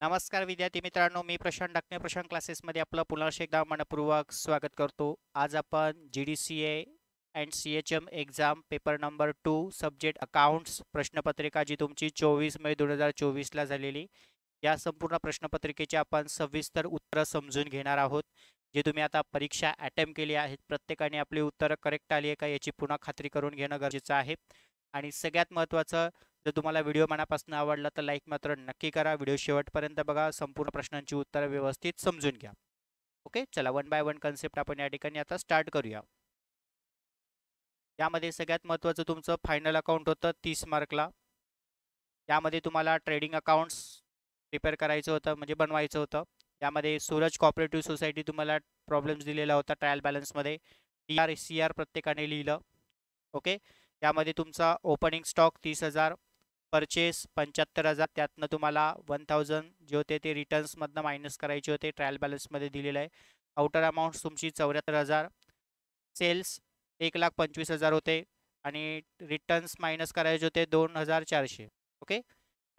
नमस्कार विद्यार्थी मित्रांनो, मी प्रशांत डाकणे प्रशांत क्लासेसमध्ये आपलं पुन्हा एकदा मनपूर्वक स्वागत करतो. आज आपण GDCA and CHM exam paper number 2 subject accounts प्रश्नपत्रिका जी तुमची 24 मे 2024ला झालेली, या संपूर्ण प्रश्नपत्रिकेचे आपण सविस्तर उत्तरं समजून घेणार आहोत. जे तुम्ही आता परीक्षा अटेम्प्ट केली आहेत, प्रत्येकाने आपली उत्तरं करेक्ट आली आहे का याची पुन्हा खात्री करून घेणं गरजेचं आहे. आणि सगळ्यात महत्त्वाचं, जर तुम्हाला व्हिडिओ मनापासून आवडला तर लाईक मात्र नक्की करा. व्हिडिओ शेवटपर्यंत बघा, संपूर्ण प्रश्नांची उत्तरं व्यवस्थित समजून घ्या. ओके, चला वन बाय वन कन्सेप्ट आपण या ठिकाणी आता स्टार्ट करूया. यामध्ये सगळ्यात महत्त्वाचं तुमचं फायनल अकाउंट होतं 30 मार्कला. यामध्ये तुम्हाला ट्रेडिंग अकाउंट्स प्रिपेअर करायचं होतं, म्हणजे बनवायचं होतं. यामध्ये सूरज कॉपरेटिव्ह सोसायटी तुम्हाला प्रॉब्लेम्स दिलेला होता ट्रायल बॅलन्समध्ये. TR CR प्रत्येकाने लिहिलं. ओके, यामध्ये तुमचा ओपनिंग स्टॉक 30,000, परचेस 75,000, त्यातनं तुम्हाला 1,000 जे होते ते रिटर्न्समधनं मायनस करायचे होते, ट्रायल बॅलन्समध्ये दिलेलं आहे. आउटर अमाऊंट तुमची 74,000, सेल्स 1,25,000 होते आणि रिटर्न्स मायनस करायचे होते 2,400. ओके,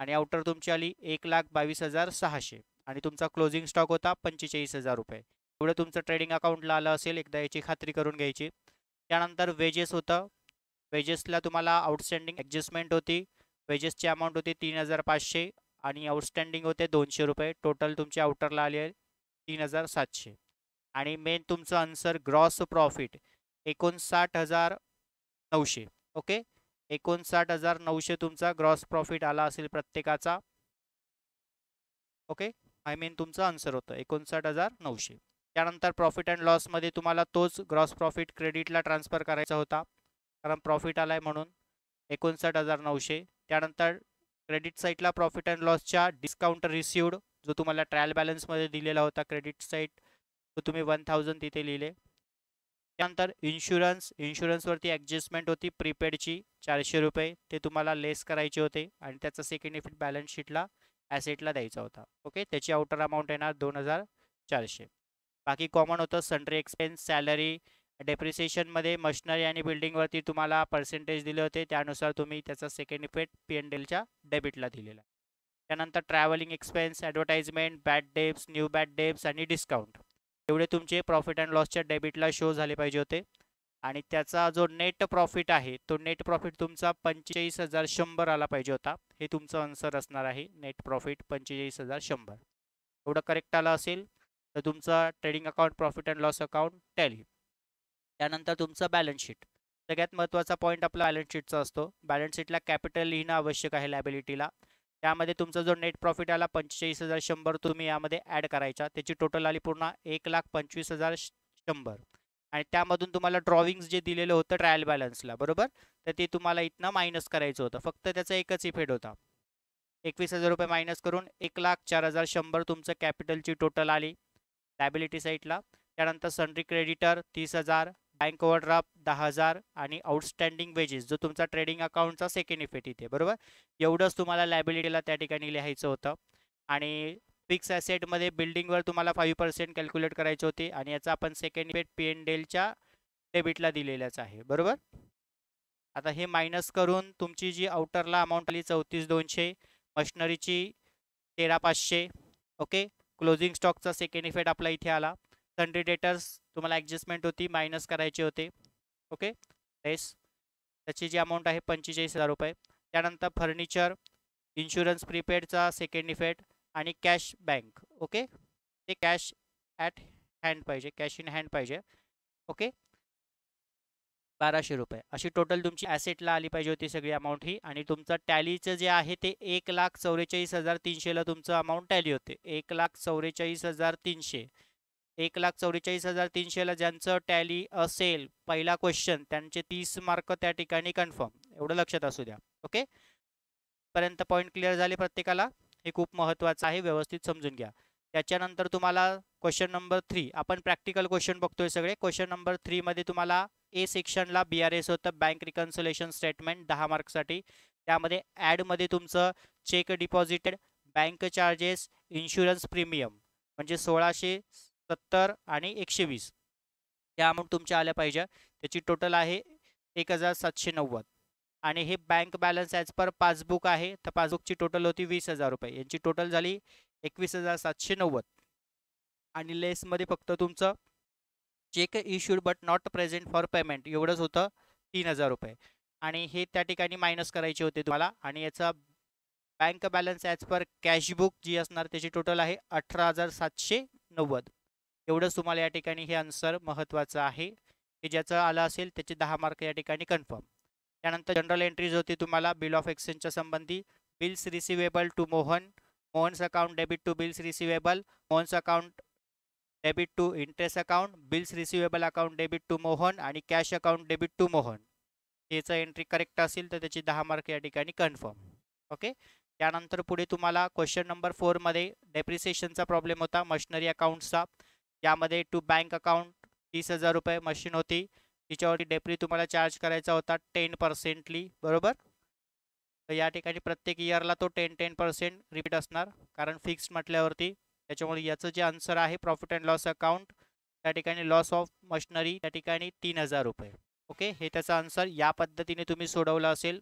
आणि आउटर तुमची आली 1,22,600 आणि तुमचा क्लोजिंग स्टॉक होता 45,000 रुपये. एवढं तुमचं ट्रेडिंग अकाउंटला आलं असेल, एकदा याची खात्री करून घ्यायची. त्यानंतर वेजेस होतं. वेजेसला तुम्हाला आउटस्टँडिंग ॲडजस्टमेंट होती. वेजेसची अमाऊंट होती 3,500 आणि आउटस्टँडिंग होते 200 रुपये. टोटल तुमची आउटरला आली आहे 3,700. आणि मेन तुमचं आन्सर ग्रॉस प्रॉफिट 59,900. ओके, 59,900 तुमचा ग्रॉस प्रॉफिट आला असेल प्रत्येकाचा. ओके, आय मीन तुमचं आन्सर होतं 59,900. त्यानंतर प्रॉफिट अँड लॉसमध्ये तुम्हाला तोच ग्रॉस प्रॉफिट क्रेडिटला ट्रान्सफर करायचा होता, कारण प्रॉफिट आला आहे म्हणून 59,900. त्यानंतर क्रेडिट साईडला प्रॉफिट अँड लॉसच्या डिस्काउंट रिसिव्ड जो तुम्हाला ट्रायल बॅलन्समध्ये दिलेला होता क्रेडिट साईड, तो तुम्ही 1,000 तिथे लिहिले. त्यानंतर इन्शुरन्सवरती ॲडजस्टमेंट होती प्रीपेडची 400 रुपये, ते तुम्हाला लेस करायचे होते आणि त्याचा सेकंड इफेक्ट बॅलन्स शीटला ॲसेटला द्यायचा होता. ओके, त्याची आउटर अमाऊंट येणार 2,400. बाकी कॉमन होतं सन्ड्री एक्सपेन्स, सॅलरी, डेप्रिसिएशनमध्ये मशिनरी आणि बिल्डिंगवरती तुम्हाला पर्सेंटेज दिले होते, त्यानुसार तुम्ही त्याचा सेकंड इफेक्ट P&Lच्या डेबिटला दिलेला. त्यानंतर travelling expense, advertisement, bad debts, new bad debts आणि डिस्काउंट, एवढे तुमचे प्रॉफिट अँड लॉसच्या डेबिटला शो झाले पाहिजे होते. आणि त्याचा जो नेट प्रॉफिट आहे, तो नेट प्रॉफिट तुमचा 45,100 आला पाहिजे होता. हे तुमचं आन्सर असणार आहे. नेट प्रॉफिट 45,100 एवढं करेक्ट आलं असेल तर तुमचा trading account, profit and loss account tally. त्यानंतर तुमचं बॅलन्स शीट. सगळ्यात महत्त्वाचा पॉईंट आपला बॅलन्स शीटचा असतो. बॅलन्स शीटला कॅपिटल लिहिणं आवश्यक आहे लायबिलिटीला. त्यामध्ये तुमचा जो नेट प्रॉफिट आला 45,100 तुम्ही यामध्ये ॲड करायचा. त्याची टोटल आली पूर्ण 1,25,100 आणि त्यामधून तुम्हाला ड्रॉविंग्स जे दिलेलं होतं ट्रायल बॅलन्सला, बरोबर, तर ते तुम्हाला इथनं मायनस करायचं होतं. फक्त त्याचा एकच इफेक्ट होता. 21,000 रुपये मायनस करून 1,04,100 तुमचं कॅपिटलची टोटल आली लायबिलिटी साईडला. त्यानंतर सन्ड्री क्रेडिटर 30,000, बँक ओव्हरड्राफ्ट 10,000 आणि आउटस्टँडिंग वेजेस जो तुमचा ट्रेडिंग अकाउंटचा सेकंड इफेक्ट इथे, बरोबर, एवढंच तुम्हाला लायबिलिटीला त्या ठिकाणी लिहायचं होतं. आणि फिक्स ॲसेटमध्ये बिल्डिंगवर तुम्हाला 5% कॅल्क्युलेट करायचे होते आणि याचा आपण सेकंड इफेक्ट P&Lच्या डेबिटला दिलेलाच आहे, बरोबर. आता हे मायनस करून तुमची जी आउटरला अमाऊंट आली 34,200, मशिनरीची 13,500. ओके, क्लोजिंग स्टॉकचा सेकंड इफेक्ट आपला इथे आला. सन्ड्री डेटर्स तुम्हाला ॲडजस्टमेंट होती, मायनस करायचे होते. ओके, येस, त्याची जी अमाऊंट आहे 45,000 रुपये. त्यानंतर फर्निचर, इन्शुरन्स प्रीपेडचा सेकंड इफेक्ट आणि कॅश बँक. ओके, ते कॅश ॲट हँड पाहिजे, कॅश इन हँड पाहिजे. ओके, 1,200 रुपये अशी टोटल तुमची ॲसेटला आली पाहिजे होती सगळी अमाऊंट ही. आणि तुमचं टॅलीचं जे आहे ते 1,44,300ला तुमचं अमाऊंट टॅली होते. 1,44,300, 1,44,300ला ज्यांचं टॅली असेल पहिला क्वेश्चन त्यांचे 30 मार्क त्या ठिकाणी कन्फर्म, एवढं लक्षात असू द्या. ओके, पर्यंत पॉईंट क्लिअर झाले प्रत्येकाला. हे खूप महत्त्वाचं आहे, व्यवस्थित समजून घ्या. त्याच्यानंतर तुम्हाला क्वेश्चन नंबर 3, आपण प्रॅक्टिकल क्वेश्चन बघतोय सगळे. क्वेश्चन नंबर 3 मध्ये तुम्हाला ए सेक्शनला BRS होतं, बँक रिकन्सिलेशन स्टेटमेंट 10 मार्कसाठी. त्यामध्ये ॲडमध्ये तुमचं cheque deposited, bank charges, insurance premium म्हणजे 1,670 आणि 120 त्या अमाऊंट तुमच्या आल्या पाहिजे. त्याची टोटल आहे 1,790 आणि हे bank balance as per passbook आहे, तर पासबुकची टोटल होती 20,000 रुपये. यांची टोटल झाली 21,790 आणि लेसमध्ये फक्त तुमचं check issued but not present for payment एवढंच होतं 3,000 रुपये आणि हे त्या ठिकाणी मायनस करायचे होते तुम्हाला आणि याचा bank balance as per cashbook जी असणार त्याची टोटल आहे 18,790 एवढंच तुम्हाला या ठिकाणी हे आन्सर महत्त्वाचं आहे की ज्याचं आलं असेल त्याचे 10 मार्क या ठिकाणी कन्फर्म. त्यानंतर जनरल एंट्रीज होती तुम्हाला बिल ऑफ एक्सचेंजच्या संबंधी. Bills receivable to Mohan's account debit to bills receivable, Mohan's account debit to interest account, bills receivable account debit to Mohan आणि cash account debit to Mohan. याचं एंट्री करेक्ट असेल तर त्याची 10 मार्क या ठिकाणी कन्फर्म. ओके. त्यानंतर पुढे तुम्हाला क्वेश्चन नंबर 4 मध्ये डेप्रिसिएशनचा प्रॉब्लेम होता मशिनरी अकाउंटचा. यामध्ये टू बँक अकाउंट 30,000 रुपये मशीन होती, तिच्यावरती डेप्री तुम्हाला चार्ज करायचा होता 10%ली, बरोबर. तर या ठिकाणी प्रत्येक इयरला तो 10% रिपीट असणार कारण फिक्स म्हटल्यावरती. त्याच्यामुळे याचं जे आन्सर आहे प्रॉफिट अँड लॉस अकाउंट त्या ठिकाणी लॉस ऑफ मशिनरी त्या ठिकाणी 3,000 रुपये. ओके. हे त्याचा आन्सर या पद्धतीने तुम्ही सोडवलं असेल.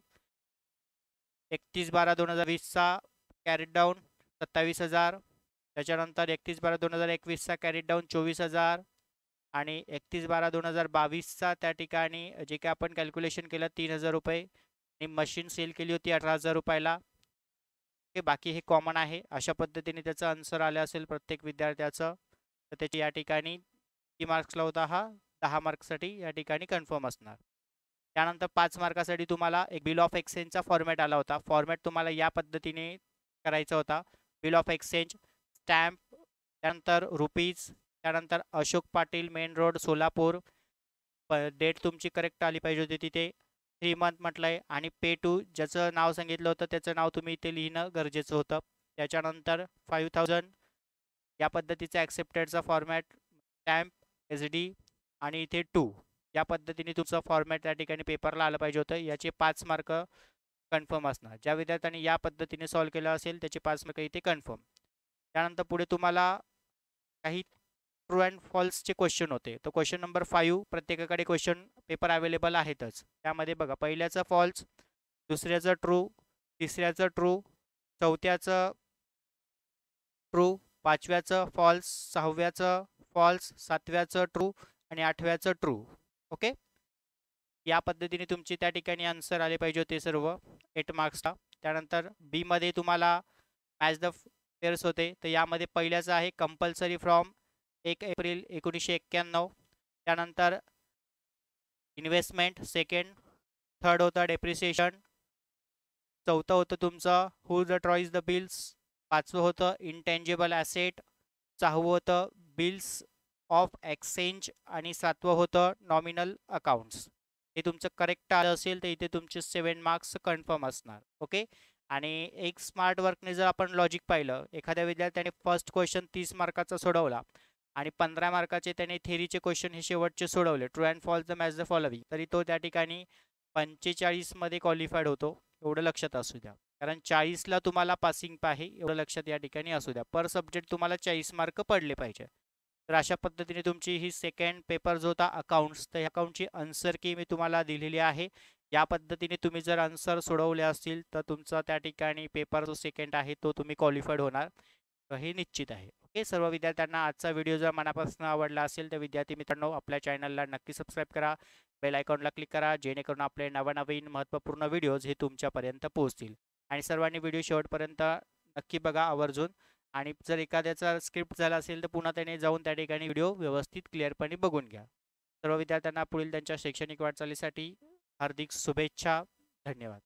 31/12/2020चा कॅरीड डाऊन 27,000, त्याच्यानंतर 31/12/2021चा कॅरीड डाऊन 24,000 आणि 31/12/2022चा त्या ठिकाणी जे काय आपण कॅल्क्युलेशन केलं 3,000 रुपये आणि मशीन सेल केली होती 18,000 रुपयाला. ओके. बाकी हे कॉमन आहे. अशा पद्धतीने त्याचं आन्सर आलं असेल प्रत्येक विद्यार्थ्याचं तर त्याची या ठिकाणी किती मार्क्सला होता हा 10 मार्क्ससाठी या ठिकाणी कन्फर्म असणार. त्यानंतर 5 मार्कासाठी तुम्हाला एक बिल ऑफ एक्सचेंजचा फॉर्मॅट आला होता. फॉर्मॅट तुम्हाला या पद्धतीने करायचा होता. बिल ऑफ एक्सचेंज, स्टॅम्प, त्यानंतर रुपीज, त्यानंतर Ashok Patil main road Solapur, date तुमची करेक्ट आली पाहिजे होती तिथे. 3 मंथ म्हटलं आहे आणि पे टू ज्याचं नाव सांगितलं होतं त्याचं नाव तुम्ही इथे लिहिणं गरजेचं होतं. त्याच्यानंतर 5,000 या पद्धतीचा ॲक्सेप्टेडचा फॉर्मॅट, स्टॅम्प, SD आणि इथे 2 या पद्धतीने तुमचं फॉर्मॅट त्या ठिकाणी पेपरला आलं पाहिजे होतं. याचे 5 मार्क कन्फर्म असणार. ज्या विद्यार्थ्यांनी या पद्धतीने सॉल्व केलं असेल त्याचे 5 मार्क इथे कन्फर्म. त्यानंतर पुढे तुम्हाला काही ट्रू अँड फॉल्सचे क्वेश्चन होते. तर क्वेश्चन नंबर 5 प्रत्येकाकडे क्वेश्चन पेपर अवेलेबल आहेतच. त्यामध्ये बघा पहिल्याचं फॉल्स, दुसऱ्याचं ट्रू, तिसऱ्याचं ट्रू, चौथ्याचं ट्रू, पाचव्याचं फॉल्स, सहाव्याचं फॉल्स, सातव्याचं ट्रू आणि 8व्याचं ट्रू. ओके. या पद्धतीने तुमची त्या ठिकाणी आन्सर आले पाहिजे होते सर्व 8 मार्क्सला. त्यानंतर बी मध्ये तुम्हाला मॅच द पेअर्स होते. तर यामध्ये पहिल्याचं आहे कंपल्सरी फ्रॉम 1 एप्रिल 1991. त्यानंतर इन्व्हेस्टमेंट सेकंड, थर्ड होतं डेप्रिसिएशन, चौथं होतं तुमचं हू द ट्रॉईज द बिल्स, पाचवं होतं इंटेंजेबल ॲसेट, सहावं होतं बिल्स ऑफ एक्सचेंज आणि सातवं होतं नॉमिनल अकाउंट्स. हे तुमचं करेक्ट आलं असेल तर इथे तुमचे 7 मार्क्स कन्फर्म असणार. ओके. आणि एक स्मार्ट वर्कने जर आपण लॉजिक पाहिलं, एखाद्या विद्यार्थ्याने फर्स्ट क्वेश्चन 30 मार्काचा सोडवला आणि 15 मार्काचे त्याने थेरीचे क्वेश्चन हे शेवटचे सोडवले, true and false the match the following, तरी तो त्या ठिकाणी 45 मध्ये क्वालिफाईड होतो. एवढं लक्षात असू द्या कारण 40ला तुम्हाला पासिंग आहे एवढं लक्षात या ठिकाणी असू द्या. पर सब्जेक्ट तुम्हाला 40 मार्क पडले पाहिजे. तर अशा पद्धतीने तुमची ही सेकंड पेपर जो होता अकाउंट्स, तर अकाउंटची आन्सर की मी तुम्हाला दिलेली आहे. या पद्धतीने तुम्ही जर आन्सर सोडवले असतील तर तुमचा त्या ठिकाणी पेपर जो सेकंड आहे तो तुम्ही क्वालिफाईड होणार, हे निश्चित आहे. ओके. सर्व विद्यार्थ्यांना आजचा व्हिडिओ जर मनापासून आवडला असेल तर विद्यार्थी मित्रांनो आपल्या चॅनलला नक्की सबस्क्राईब करा, बेल आयकॉनला क्लिक करा जेणेकरून आपले नवनवीन महत्त्वपूर्ण व्हिडिओज हे तुमच्यापर्यंत पोहोचतील. आणि सर्वांनी व्हिडिओ शेवटपर्यंत नक्की बघा आवर्जून. आणि जर एखाद्याचा स्क्रिप्ट झाला असेल तर पुन्हा त्याने जाऊन त्या ठिकाणी व्हिडिओ व्यवस्थित क्लिअरपणे बघून घ्या. सर्व विद्यार्थ्यांना पुढील त्यांच्या शैक्षणिक वाटचालीसाठी हार्दिक शुभेच्छा. धन्यवाद.